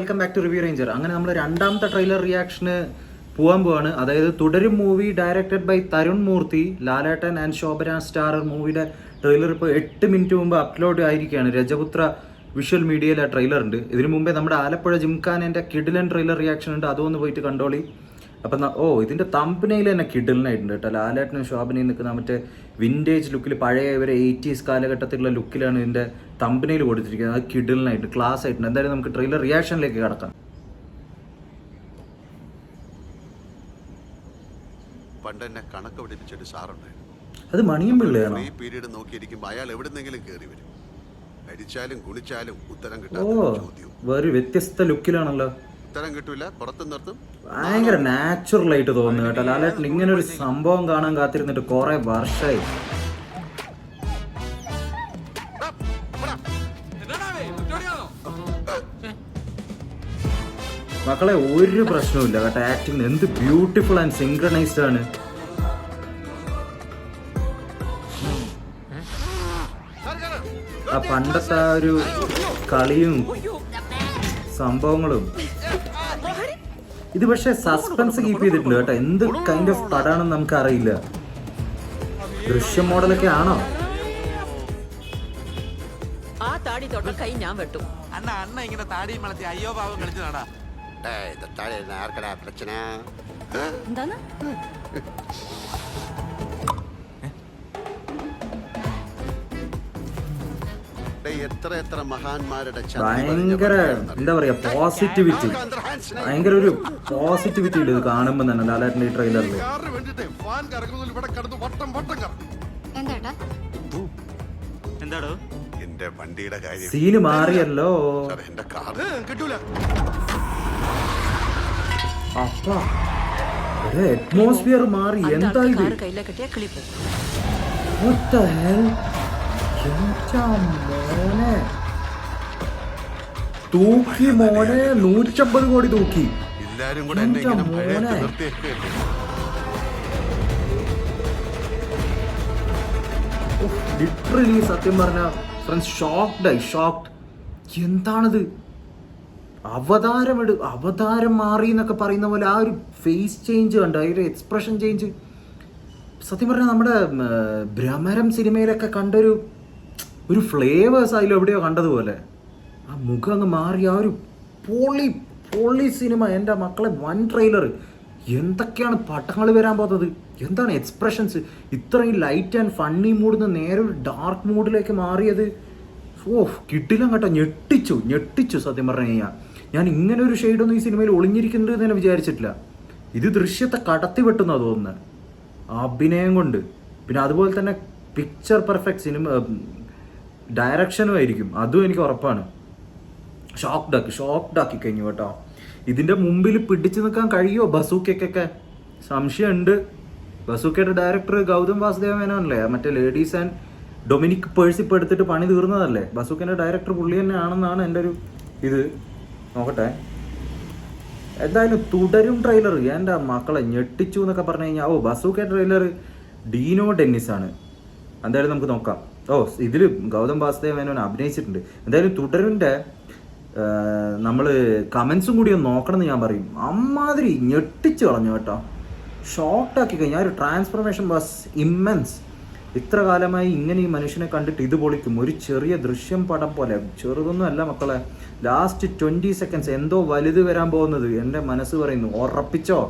Welcome back to review ranger. അങ്ങനെ നമ്മൾ രണ്ടാമത്തെ ട്രെയിലർ റിയാക്ഷന് പോകാൻ പോവാണ്. അതായത് Thudarum movie directed by Tharun Moorthy, Lalettan and Shobhana starrer മൂവിയുടെ ട്രെയിലർ ഇപ്പോൾ 8 മിനിറ്റ് മുമ്പ് അപ്ലോഡ് ആയിരിക്കുകയാണ്. രജപുത്ര വിഷ്വൽ മീഡിയയിലെ ട്രെയിലർ ഉണ്ട്. ഇതിനു മുമ്പേ നമ്മുടെ ആലപ്പുഴ ജിംഖാനൻ്റെ കിഡിലൻ ട്രെയിലർ റിയാക്ഷൻ ഉണ്ട്, അതൊന്ന് പോയിട്ട് കണ്ടോളി. അപ്പം ഇതിൻ്റെ തമ്പനയിൽ തന്നെ കിഡിലനായിട്ടുണ്ട് കേട്ടോ. ലാലേട്ടനും ശോഭനയും നിൽക്കുന്ന മറ്റേ വിൻറ്റേജ് ലുക്കിൽ പഴയ ഒരു 80s കാലഘട്ടത്തിലുള്ള ലുക്കിലാണ് ഇതിൻ്റെ തമ്പനയിൽ കൊടുത്തിരിക്കുന്നത്. അത് കിഡിലനായിട്ട് ക്ലാസ് ആയിട്ടുണ്ട്. എന്തായാലും നമുക്ക് ട്രെയിലർ റിയാക്ഷനിലേക്ക് കടക്കാം. പണ്ട് എന്നെ കണക്ക് പഠിപ്പിച്ചൊരു സാറുണ്ടായിരുന്നു. അത് മണിയും പിള്ളയാണോ? ഈ പീരീഡ് നോക്കിയിരിക്കുമ്പോൾ അയാൾ എവിടുന്നെങ്കിലും കയറി വരും. അടിച്ചാലും കുളിച്ചാലും ഉത്തരം കിട്ടാത്ത ചോദ്യം. വേറെ വ്യത്യസ്ത ലുക്കിലാണല്ലോ. ഉത്തരം കിട്ടൂല, പുറത്ത് നിർത്തും. ഭയങ്കര നാച്ചുറൽ ആയിട്ട് തോന്നുന്നു കേട്ടോ. ലാലേട്ടൻ ഇങ്ങനെ ഒരു സംഭവം കാണാൻ കാത്തിരുന്നിട്ട് കുറെ വർഷമായി. മക്കളെ ഒരു പ്രശ്നവുമില്ല കേട്ടോ. ആക്ടിങ് എന്ത് ബ്യൂട്ടിഫുൾ ആൻഡ് സിങ്ക്രണൈസ്ഡ് ആണ്. ആ പണ്ടത്തെ ആ ഒരു കളിയും സംഭവങ്ങളും. ഇത് പക്ഷെ സസ്പെൻസ് കീപ്പ് ചെയ്തിട്ടുണ്ട് കേട്ടോ. എന്ത് കൈൻഡ് ഓഫ് പടാണെന്ന് നമുക്ക് അറിയില്ല. ദൃശ്യം മോഡലൊക്കെ ആണോ? ആ താടി തൊട്ട കൈ ഞാൻ വെട്ടും. അണ്ണ ഇങ്ങനെ താടിയും വളർത്തി അയ്യോ പാവം കളിച്ചതാടാ. ആർക്കടാ പ്രശ്ന? എന്താണ് എത്ര മഹാന്മാരുടെ ഭയങ്കര എന്താ പറയാ പോസിറ്റിവിറ്റി. ഭയങ്കര ഒരു പോസിറ്റിവിറ്റി ഉണ്ട് ഇത് കാണുമ്പോ തന്നെ ലാലേട്ടന്റെ ഈ ട്രെയിലറിൽ. എന്താടോ എന്റെ വണ്ടിയുടെ കാര്യം സീന് മാറിയല്ലോ. എന്റെ കാറ് കിട്ടൂല. അപ്പ അറ്റ്മോസ്ഫിയർ മാറി. എന്താ ഇത്? കയ്യിലെ കെട്ടിയ കിളി പോകും. What the hell? എന്താ മോനെ തൂക്കി മോനെ 150 കോടി തൂക്കി. എല്ലാരും കൂടെ എന്നെ ഇങ്ങനെ പഴയത്ത് നിർത്തിയേക്കല്ലേ. ലിറ്ററലി സത്യം പറഞ്ഞ ഫ്രണ്ട്സ് ഷോക്ക്ഡ്. എന്താണിത്? അവതാരം മാറി എന്നൊക്കെ പറയുന്ന പോലെ ആ ഒരു ഫേസ് ചേഞ്ച് കണ്ട്, ആ ഒരു എക്സ്പ്രഷൻ ചേഞ്ച്. സത്യം പറഞ്ഞാൽ നമ്മുടെ ഭ്രമരം സിനിമയിലൊക്കെ കണ്ടൊരു ഫ്ലേവേഴ്സ് അതിലും എവിടെയോ കണ്ടതുപോലെ ആ മുഖം അങ്ങ് മാറി. ആ ഒരു പൊളി സിനിമ. എൻ്റെ മക്കളെ വൺ ട്രെയിലർ. എന്തൊക്കെയാണ് പടങ്ങൾ വരാൻ പോകുന്നത്, എന്താണ് എക്സ്പ്രഷൻസ്. ഇത്രയും ലൈറ്റ് ആൻഡ് ഫണ്ണി മൂഡിൽ നിന്ന് നേരെ ഒരു ഡാർക്ക് മൂഡിലേക്ക് മാറിയത്. കിട്ടില്ല കേട്ടോ. ഞെട്ടിച്ചു സത്യം പറഞ്ഞു കഴിഞ്ഞാൽ. ഞാൻ ഇങ്ങനെ ഒരു ഷെയ്ഡൊന്നും ഈ സിനിമയിൽ ഒളിഞ്ഞിരിക്കുന്നത് എന്ന് തന്നെ വിചാരിച്ചിട്ടില്ല. ഇത് ദൃശ്യത്തെ കടത്തി വെട്ടുന്നതാണ് തോന്നുന്നത് അഭിനയം കൊണ്ട്. പിന്നെ അതുപോലെ തന്നെ പിക്ചർ പെർഫെക്റ്റ് സിനിമ ഡയറക്ഷനും ആയിരിക്കും, അതും എനിക്ക് ഉറപ്പാണ്. ഷോക്ക്ഡാക്കി കഴിഞ്ഞു കേട്ടോ. ഇതിൻ്റെ മുമ്പിൽ പിടിച്ചു നിൽക്കാൻ കഴിയുമോ ബസൂക്കൊക്കെ? സംശയമുണ്ട്. ബസൂക്കയുടെ ഡയറക്ടർ ഗൗതം വാസുദേവ മേനോനല്ലേ? മറ്റേ ലേഡീസ് ആൻഡ് ഡൊമിനിക് പേഴ്സ് ഇപ്പോൾ എടുത്തിട്ട് പണി തീർന്നതല്ലേ? ബസൂക്കൻ്റെ ഡയറക്ടർ പുള്ളി തന്നെ ആണെന്നാണ് എൻ്റെ ഒരു ഇത്. നോക്കട്ടെ. എന്തായാലും തുടരും ട്രെയിലർ. എൻ്റെ മക്കളെ ഞെട്ടിച്ചു എന്നൊക്കെ പറഞ്ഞു കഴിഞ്ഞാൽ ബസൂക്ക ട്രെയിലർ ഡീനോ ഡെന്നിസ് ആണ്. എന്തായാലും നമുക്ക് നോക്കാം. ഇതിൽ ഗൗതം വാസുദേവ മേനോൻ അഭിനയിച്ചിട്ടുണ്ട്. എന്തായാലും തുടരിൻ്റെ നമ്മൾ കമൻസും കൂടി ഒന്ന് നോക്കണമെന്ന് ഞാൻ പറയും. അമ്മാതിരി ഞെട്ടിച്ചു കളഞ്ഞു കേട്ടോ. ഷോക്ക്ഡാക്കി കഴിഞ്ഞാൽ ഒരു ട്രാൻസ്ഫർമേഷൻ വാസ് ഇമ്മൻസ്. ഇത്ര കാലമായി ഇങ്ങനെ ഈ മനുഷ്യനെ കണ്ടിട്ട് ഇത് പൊളിക്കും. ഒരു ചെറിയ ദൃശ്യം പടം പോലെ, ചെറുതൊന്നും അല്ല മക്കളെ. ലാസ്റ്റ് 20 സെക്കൻഡ്സ് എന്തോ വലുത് വരാൻ പോകുന്നത് എൻ്റെ മനസ്സ് പറയുന്നു. ഉറപ്പിച്ചോ?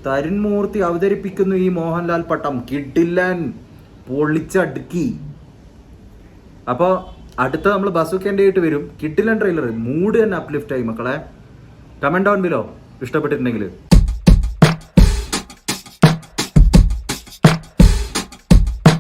തരുൺ മൂർത്തി അവതരിപ്പിക്കുന്നു ഈ മോഹൻലാൽ പട്ടം. കിഡിലൻ, പൊളിച്ചടുക്കി. അപ്പോൾ അടുത്ത നമ്മൾ ബസൂക്കേൻ്റെ ആയിട്ട് വരും. കിഡിലൻ ട്രെയിലർ. മൂഡ് തന്നെ അപ്ലിഫ്റ്റ് ആയി മക്കളെ. കമൻറ്റ് ഡൗൺ ബിലോ ഇഷ്ടപ്പെട്ടിട്ടുണ്ടെങ്കിൽ.